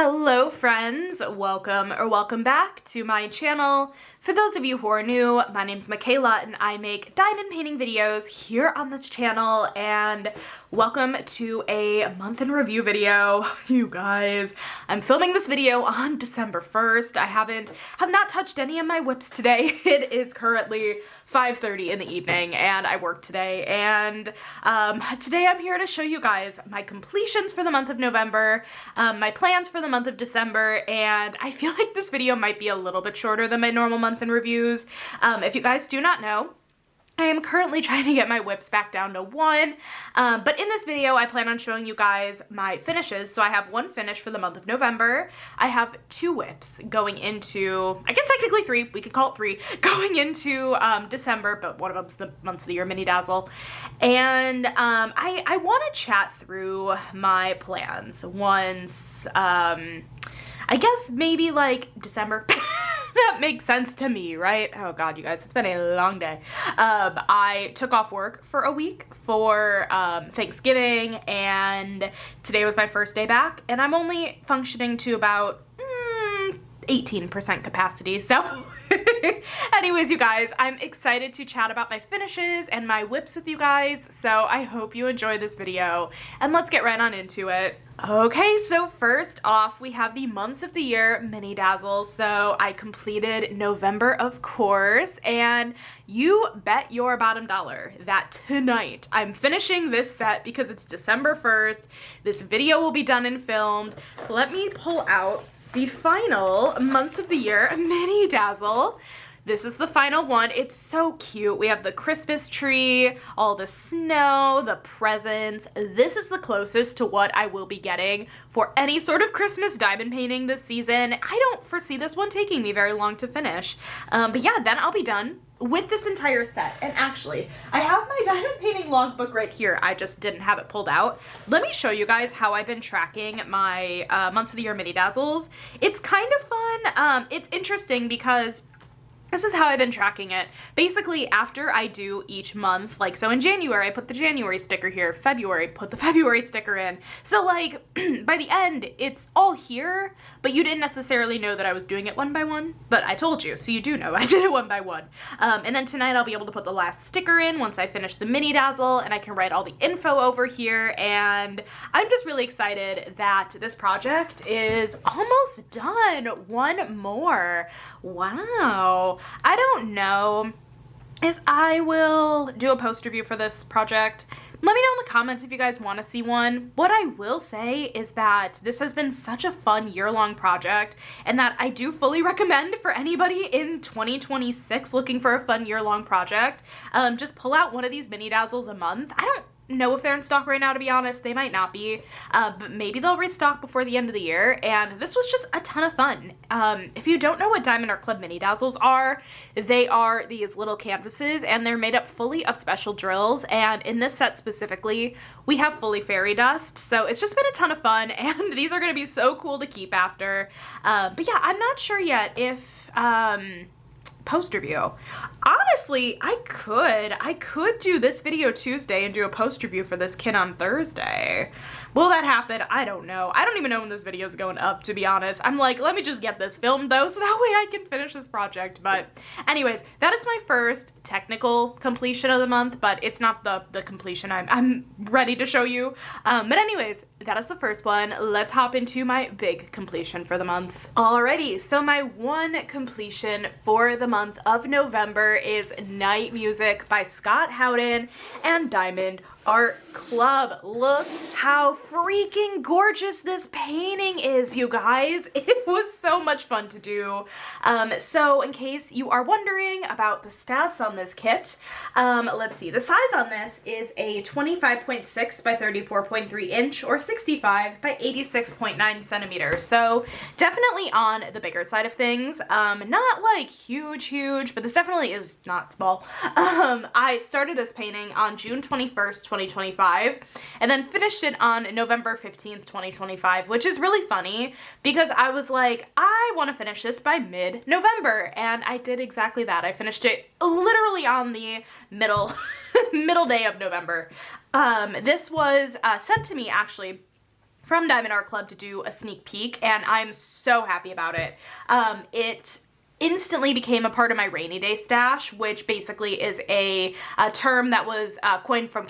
Hello friends, welcome back to my channel. For those of you who are new, my name's Michaela and I make diamond painting videos here on this channel, and welcome to a month in review video. You guys, I'm filming this video on December 1st. I have not touched any of my whips today. It is currently 5:30 in the evening and I work today, and today I'm here to show you guys my completions for the month of November, my plans for the month of December, and I feel like this video might be a little bit shorter than my normal month in reviews. If you guys do not know, I am currently trying to get my whips back down to 1, but in this video I plan on showing you guys my finishes. So I have 1 finish for the month of November. I have 2 whips going into, I guess technically 3, we could call it 3, going into December, but one of them's the months of the year mini dazzle. And I want to chat through my plans once, I guess maybe like December. That makes sense to me, right? Oh god, you guys, it's been a long day. I took off work for a week for Thanksgiving, and today was my first day back, and I'm only functioning to about 18% capacity, so anyways, you guys, I'm excited to chat about my finishes and my whips with you guys, so I hope you enjoy this video, and let's get right on into it. Okay, so first off, we have the months of the year mini dazzles. So I completed November, of course, and you bet your bottom dollar that tonight I'm finishing this set because it's December 1st. This video will be done and filmed. Let me pull out the final months of the year mini dazzle. This is the final one. It's so cute. We have the Christmas tree, all the snow, the presents. This is the closest to what I will be getting for any sort of Christmas diamond painting this season. I don't foresee this one taking me very long to finish. But yeah, then I'll be done with this entire set. And actually, I have my diamond painting logbook right here. I just didn't have it pulled out. Let me show you guys how I've been tracking my months of the year mini dazzles. It's kind of fun. It's interesting because this is how I've been tracking it. Basically, after I do each month, like, so in January, I put the January sticker here, February, put the February sticker in. So, like, by the end, it's all here, but you didn't necessarily know that I was doing it one by one, but I told you, so you do know I did it one by one. And then tonight, I'll be able to put the last sticker in once I finish the mini dazzle, and I can write all the info over here, and I'm just really excited that this project is almost done. One more. Wow. I don't know if I will do a post review for this project. Let me know in the comments if you guys want to see one. What I will say is that this has been such a fun year-long project, and that I do fully recommend for anybody in 2026 looking for a fun year-long project. Just pull out one of these mini dazzles a month. I don't know if they're in stock right now, to be honest. They might not be, but maybe they'll restock before the end of the year, and this was just a ton of fun. If you don't know what Diamond Art Club mini dazzles are, they are these little canvases, and they're made up fully of special drills, and in this set specifically, we have fully fairy dust, so it's just been a ton of fun, and these are going to be so cool to keep after. But yeah, I'm not sure yet if post review. Honestly, I could do this video Tuesday and do a post review for this kit on Thursday. Will that happen? I don't know. I don't even know when this video is going up, to be honest. I'm like, let me just get this filmed though, so that way I can finish this project. But anyways, that is my first technical completion of the month, but it's not the completion I'm ready to show you. But anyways, that is the first one. Let's hop into my big completion for the month. Alrighty, so my one completion for the month of November is Night Music by Scott Howden and Diamond Art Club. Look how freaking gorgeous this painting is, you guys. It was so much fun to do. So in case you are wondering about the stats on this kit, let's see. The size on this is a 25.6 by 34.3 inch or 65 by 86.9 centimeters. So definitely on the bigger side of things. Not like huge, but this definitely is not small. I started this painting on June 21st, 2025, and then finished it on November 15th, 2025, which is really funny because I was like, I want to finish this by mid-November, and I did exactly that. I finished it literally on the middle day of November. This was sent to me actually from Diamond Art Club to do a sneak peek, and I'm so happy about it. It instantly became a part of my rainy day stash, which basically is a term that was coined from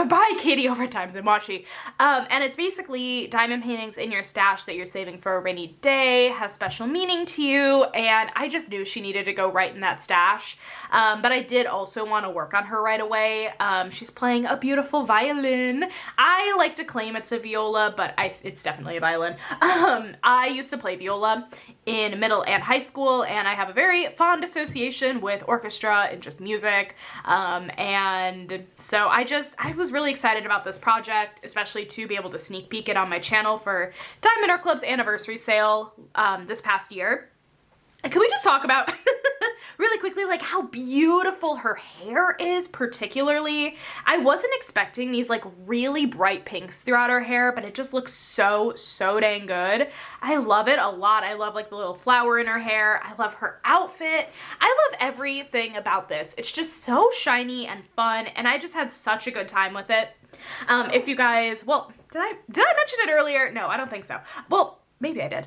by Katie over at Times and Washi. And it's basically diamond paintings in your stash that you're saving for a rainy day, has special meaning to you, and I just knew she needed to go right in that stash. But I did also want to work on her right away. She's playing a beautiful violin. I like to claim it's a viola, but it's definitely a violin. I used to play viola in middle and high school, and I have a very fond association with orchestra and just music. And so I was really excited about this project, especially to be able to sneak peek it on my channel for Diamond Art Club's anniversary sale this past year. And can we just talk about really quickly like how beautiful her hair is particularly? I wasn't expecting these like really bright pinks throughout her hair, but it just looks so dang good. I love it a lot. I love like the little flower in her hair. I love her outfit. I love everything about this. It's just so shiny and fun, and I just had such a good time with it. If you guys, well, did I mention it earlier? No, I don't think so. Well, maybe I did.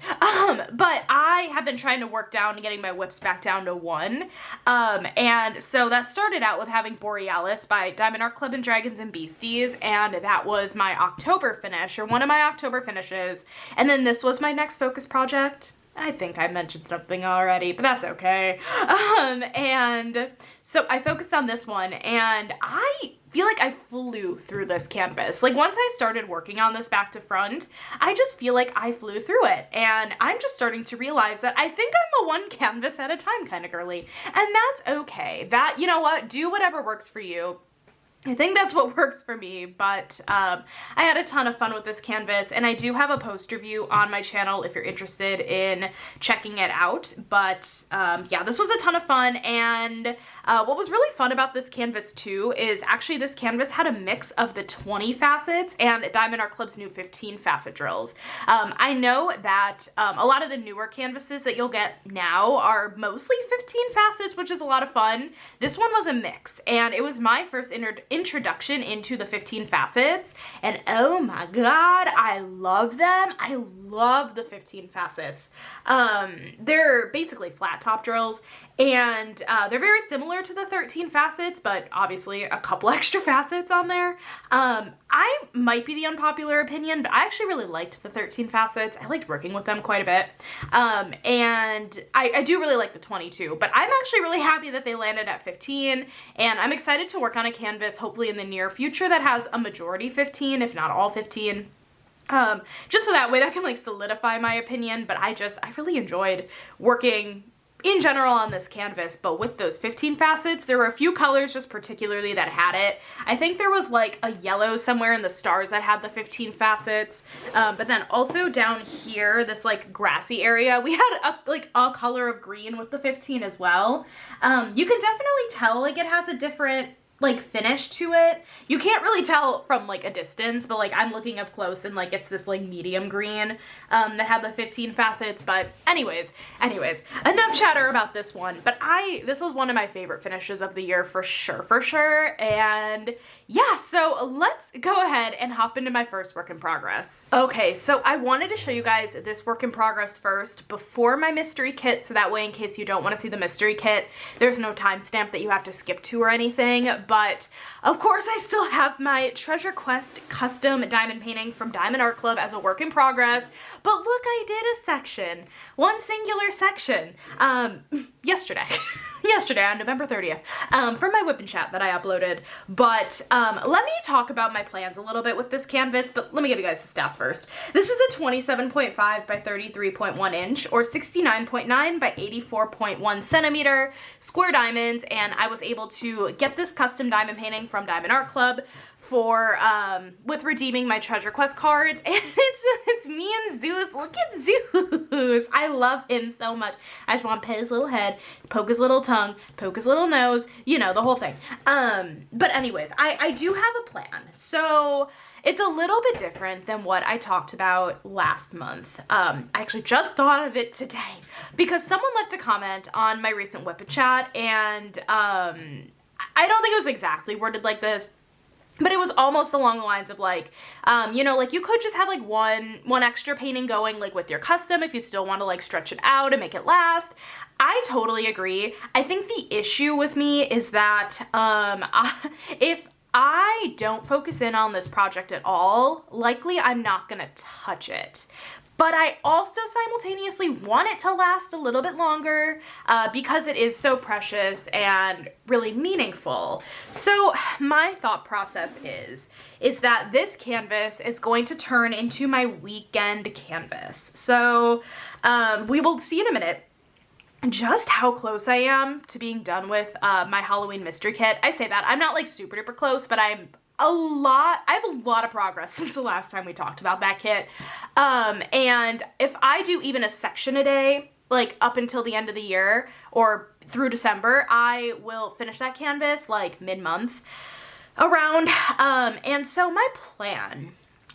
But I have been trying to work down and getting my whips back down to 1. And so that started out with having Borealis by Diamond Art Club and Dragons and Beasties, and that was my October finish, or one of my October finishes. And then this was my next focus project. I think I mentioned something already, but that's okay. And so I focused on this one, and I feel like I flew through this canvas. Like once I started working on this back to front, I just feel like I flew through it, and I'm just starting to realize that I think I'm a one canvas at a time kind of girly, and that's okay. That, you know what, do whatever works for you. I think that's what works for me, but I had a ton of fun with this canvas, and I do have a post review on my channel if you're interested in checking it out. But yeah, this was a ton of fun, and what was really fun about this canvas too is actually this canvas had a mix of the 20 facets and Diamond Art Club's new 15 facet drills. I know that a lot of the newer canvases that you'll get now are mostly 15 facets, which is a lot of fun. This one was a mix, and it was my first introduction into the 15 facets, and oh my god, I love them. I love the 15 facets. They're basically flat top drills, and they're very similar to the 13 facets, but obviously a couple extra facets on there. I might be the unpopular opinion, but I actually really liked the 13 facets. I liked working with them quite a bit. And I do really like the 22, but I'm actually really happy that they landed at 15, and I'm excited to work on a canvas hopefully in the near future that has a majority 15, if not all 15. Just so that way that can like solidify my opinion, but I really enjoyed working in general on this canvas, but with those 15 facets, there were a few colors just particularly that had it. I think there was like a yellow somewhere in the stars that had the 15 facets, but then also down here, this like grassy area, we had a color of green with the 15 as well. You can definitely tell like it has a different like finish to it. You can't really tell from like a distance, but like I'm looking up close and like it's this like medium green that had the 15 facets. But anyways, enough chatter about this one. But this was one of my favorite finishes of the year for sure. And yeah, so let's go ahead and hop into my first work in progress. Okay, so I wanted to show you guys this work in progress first before my mystery kit, so that way in case you don't want to see the mystery kit, there's no timestamp that you have to skip to or anything. But of course I still have my Treasure Quest custom diamond painting from Diamond Art Club as a work in progress. But look, I did a section, one singular section, yesterday on November 30th, for my Whip and Chat that I uploaded. But let me talk about my plans a little bit with this canvas, but let me give you guys the stats first. This is a 27.5 by 33.1 inch, or 69.9 by 84.1 centimeter square diamonds, and I was able to get this custom diamond painting from Diamond Art Club for with redeeming my Treasure Quest cards, and it's me and Zeus. Look at Zeus. I love him so much. I just want to pet his little head, poke his little tongue, poke his little nose, you know, the whole thing. But anyways, I do have a plan. So it's a little bit different than what I talked about last month. I actually just thought of it today because someone left a comment on my recent Whip and Chat, and I don't think it was exactly worded like this, But it was almost along the lines of like, you know, like you could just have like one extra painting going like with your custom if you still want to like stretch it out and make it last. I totally agree. I think the issue with me is that if I don't focus in on this project at all, likely I'm not gonna touch it. But I also simultaneously want it to last a little bit longer because it is so precious and really meaningful. So my thought process is that this canvas is going to turn into my weekend canvas. So we will see in a minute just how close I am to being done with my Halloween mystery kit. I say that, I'm not like super duper close, but I have a lot of progress since the last time we talked about that kit. And if I do even a section a day, like up until the end of the year or through December, I will finish that canvas like mid-month around. And so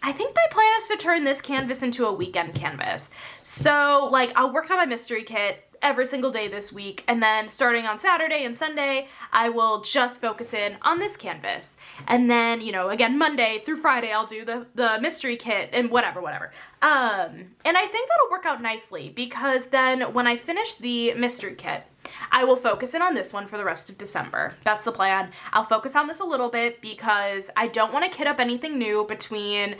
I think my plan is to turn this canvas into a weekend canvas. So like I'll work on my mystery kit every single day this week, and then starting on Saturday and Sunday, I will just focus in on this canvas. And then, you know, again, Monday through Friday, I'll do the mystery kit and whatever. And I think that'll work out nicely because then when I finish the mystery kit, I will focus in on this one for the rest of December. That's the plan. I'll focus on this a little bit because I don't want to kit up anything new between,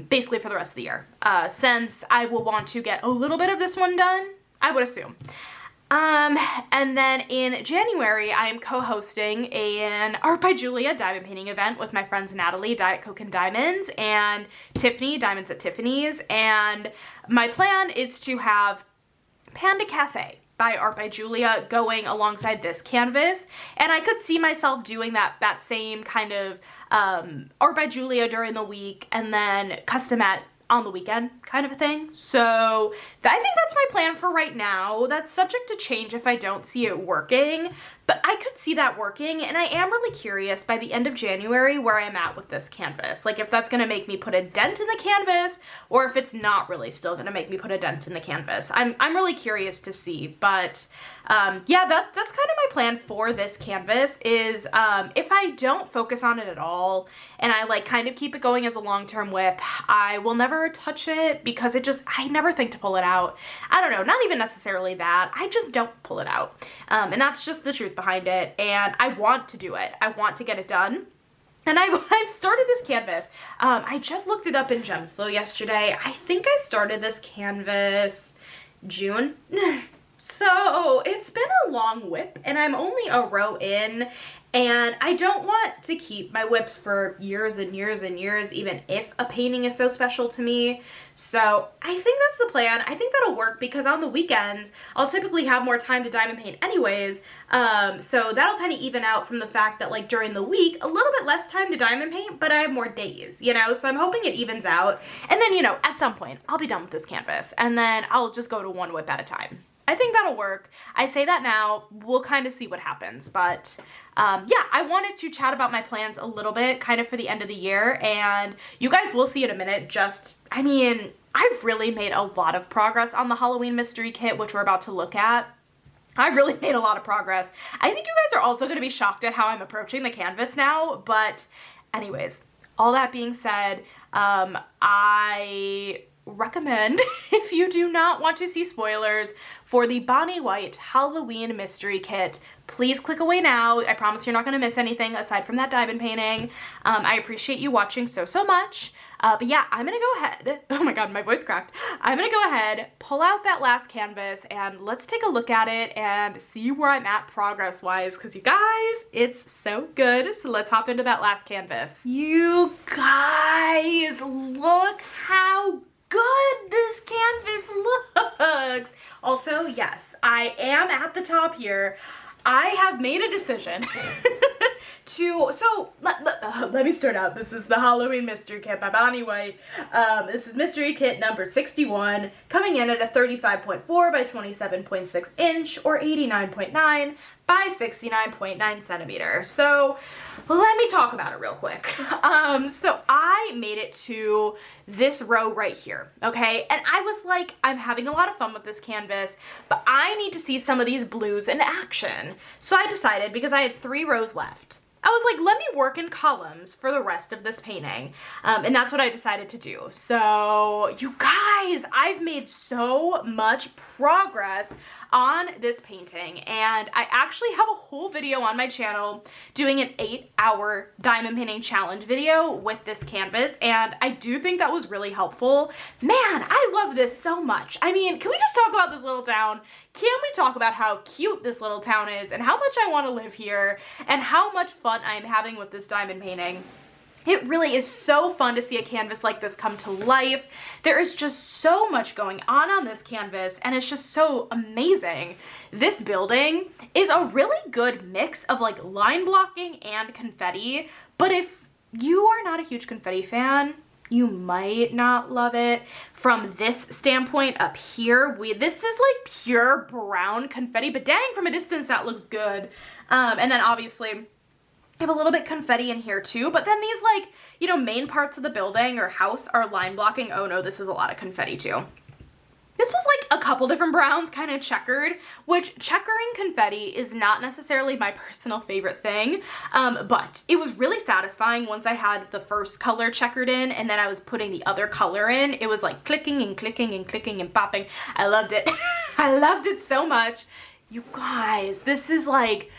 basically for the rest of the year. Since I will want to get a little bit of this one done, I would assume. And then in January, I am co-hosting an Art by Julia diamond painting event with my friends Natalie, Diet Coke and Diamonds, and Tiffany, Diamonds at Tiffany's. And my plan is to have Panda Cafe by Art by Julia going alongside this canvas. And I could see myself doing that same kind of Art by Julia during the week and then custom at on the weekend kind of a thing. So I think that's my plan for right now. That's subject to change if I don't see it working, but I could see that working, and I am really curious by the end of January where I'm at with this canvas. Like if that's gonna make me put a dent in the canvas or if it's not really still gonna make me put a dent in the canvas. I'm really curious to see, but yeah, that's kind of my plan for this canvas is if I don't focus on it at all and I like kind of keep it going as a long-term whip, I will never touch it because I never think to pull it out. I don't know, not even necessarily that. I just don't pull it out. And that's just the truth behind it. And I want to do it. I want to get it done. And I've started this canvas. I just looked it up in Gemsflow yesterday. I think I started this canvas June. So it's been a long whip and I'm only a row in, and I don't want to keep my whips for years and years and years, even if a painting is so special to me. So I think that's the plan. I think that'll work because on the weekends, I'll typically have more time to diamond paint anyways. So that'll kind of even out from the fact that like during the week, a little bit less time to diamond paint, but I have more days, you know? So I'm hoping it evens out. And then, you know, at some point I'll be done with this canvas and then I'll just go to one whip at a time. I think that'll work. I say that now, we'll kind of see what happens, but yeah, I wanted to chat about my plans a little bit kind of for the end of the year, and you guys will see in a minute. I mean, I've really made a lot of progress on the Halloween mystery kit, which we're about to look at. I've really made a lot of progress. I think you guys are also going to be shocked at how I'm approaching the canvas now, but anyways, all that being said, I recommend, if you do not want to see spoilers for the Bonnie White Halloween mystery kit, please click away now. I promise you're not going to miss anything aside from that diamond painting. I appreciate you watching so much. But yeah, I'm gonna go ahead, oh my god, my voice cracked. I'm gonna go ahead, pull out that last canvas, and let's take a look at it and see where I'm at progress-wise, because you guys, it's so good. So let's hop into that last canvas. You guys, look how good this canvas looks. Also, yes, I am at the top here. I have made a decision let me start out. This is the Halloween mystery kit by Bonnie White. This is mystery kit number 61, coming in at a 35.4 by 27.6 inch or 89.9 by 69.9 centimeter. So let me talk about it real quick. So I made it to this row right here, okay? And I was like, I'm having a lot of fun with this canvas, but I need to see some of these blues in action. So I decided, because I had 3 rows left, I was like, let me work in columns for the rest of this painting. And that's what I decided to do. So you guys, I've made so much progress on this painting, and I actually have a whole video on my channel doing an 8-hour diamond painting challenge video with this canvas, and I do think that was really helpful. Man, I love this so much. I mean, can we just talk about this little town? Can we talk about how cute this little town is and how much I want to live here and how much fun I'm having with this diamond painting? It really is so fun to see a canvas like this come to life. There is just so much going on this canvas, and it's just so amazing. This building is a really good mix of like line blocking and confetti, but if you are not a huge confetti fan, you might not love it. From this standpoint up here, this is like pure brown confetti, but dang, from a distance that looks good. And then obviously I have a little bit confetti in here too, but then these like, you know, main parts of the building or house are line blocking. Oh no, this is a lot of confetti too. This was like a couple different browns, kind of checkered, which checkering confetti is not necessarily my personal favorite thing, but it was really satisfying once I had the first color checkered in and then I was putting the other color in. It was like clicking and clicking and clicking and popping. I loved it. I loved it so much. You guys, this is like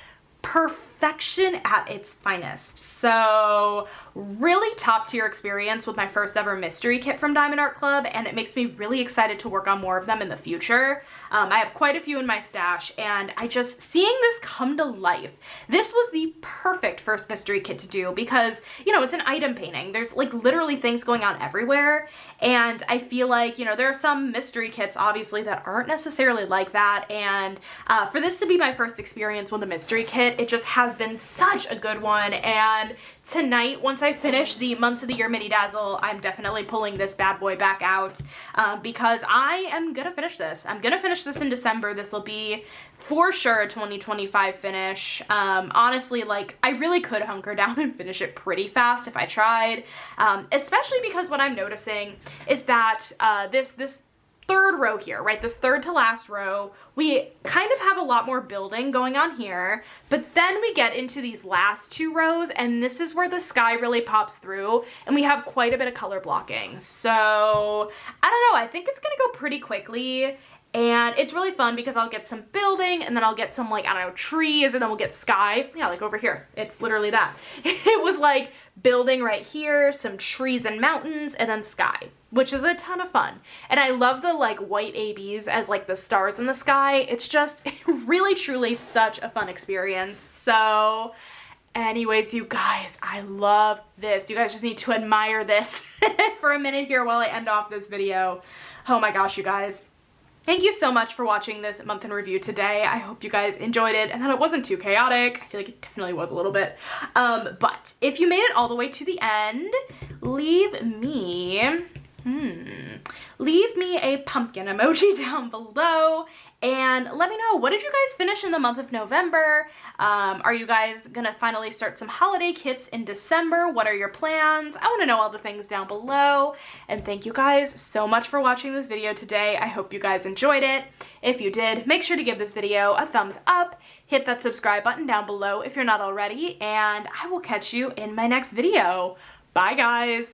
perfection at its finest. So really top tier experience with my first ever mystery kit from Diamond Art Club, and it makes me really excited to work on more of them in the future. I have quite a few in my stash, and I just, seeing this come to life, this was the perfect first mystery kit to do because, you know, it's an item painting. There's like literally things going on everywhere, and I feel like, you know, there are some mystery kits obviously that aren't necessarily like that, and for this to be my first experience with a mystery kit, it just has been such a good one. And tonight, once I finish the months of the year mini dazzle, I'm definitely pulling this bad boy back out because I am gonna finish this. I'm gonna finish this in December. This will be for sure a 2025 finish. Honestly, like I really could hunker down and finish it pretty fast if I tried, especially because what I'm noticing is that this third row here, right, this third to last row, we kind of have a lot more building going on here, but then we get into these last two rows and this is where the sky really pops through and we have quite a bit of color blocking. So I don't know, I think it's gonna go pretty quickly. And it's really fun because I'll get some building and then I'll get some like, I don't know, trees, and then we'll get sky. Yeah, like over here. It's literally that. It was like building right here, some trees and mountains, and then sky, which is a ton of fun. And I love the like white ABs as like the stars in the sky. It's just really truly such a fun experience. So anyways, you guys, I love this. You guys just need to admire this for a minute here while I end off this video. Oh my gosh, you guys. Thank you so much for watching this month in review today. I hope you guys enjoyed it and that it wasn't too chaotic. I feel like it definitely was a little bit. But if you made it all the way to the end, leave me a pumpkin emoji down below and let me know, what did you guys finish in the month of November? Are you guys gonna finally start some holiday kits in December? What are your plans? I wanna know all the things down below. And thank you guys so much for watching this video today. I hope you guys enjoyed it. If you did, make sure to give this video a thumbs up, hit that subscribe button down below if you're not already, and I will catch you in my next video. Bye guys.